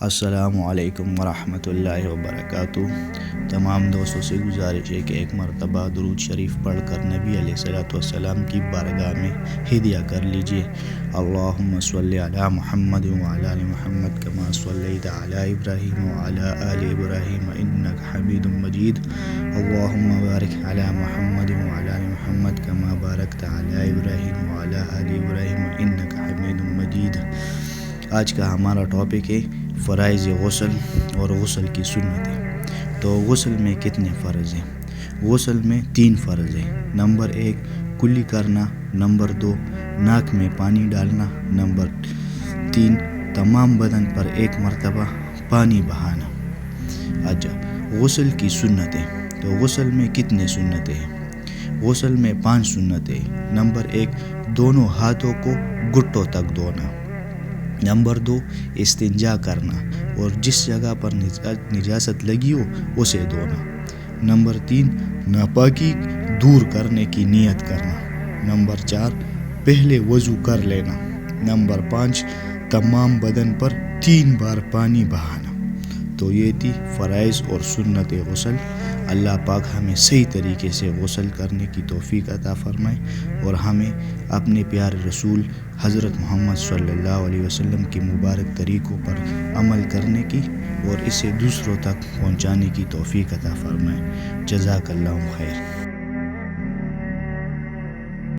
السلام علیکم ورحمۃ اللہ وبرکاتہ۔ تمام دوستوں سے گزارش ہے کہ ایک مرتبہ درود شریف پڑھ کر نبی علیہ الصلوۃ والسلام کی بارگاہ میں ہدیہ کر لیجیے۔ اللہم صلی علی محمد وعلی آل محمد کما صلیت علی ابراہیم وعلی آل ابراہیم انک حمید مجید۔ اللہم بارک علی محمد وعلی آل محمد کما بارکت علی ابراہیم وعلی آل ابراہیم انک حمید مجید۔ آج کا ہمارا ٹاپک ہے فرائض غسل اور غسل کی سنتیں۔ تو غسل میں کتنے فرض ہیں؟ غسل میں 3 فرض ہیں۔ نمبر 1 کلی کرنا، نمبر 2 ناک میں پانی ڈالنا، نمبر 3 تمام بدن پر 1 مرتبہ پانی بہانا۔ اچھا، غسل کی سنتیں۔ تو غسل میں کتنے سنتیں ہیں؟ غسل میں 5 سنتیں ہیں۔ نمبر 1 دونوں ہاتھوں کو گھٹوں تک دھونا، نمبر 2 استنجا کرنا اور جس جگہ پر نجاست لگی ہو اسے دھونا، نمبر 3 ناپاکی دور کرنے کی نیت کرنا، نمبر 4 پہلے وضو کر لینا، نمبر 5 تمام بدن پر 3 بار پانی بہانا۔ تو یہ تھی فرائض اور سنت غسل۔ اللہ پاک ہمیں صحیح طریقے سے غسل کرنے کی توفیق عطا فرمائے اور ہمیں اپنے پیارے رسول حضرت محمد صلی اللہ علیہ وسلم کے مبارک طریقوں پر عمل کرنے کی اور اسے دوسروں تک پہنچانے کی توفیق عطا فرمائے۔ جزاک اللہ خیر۔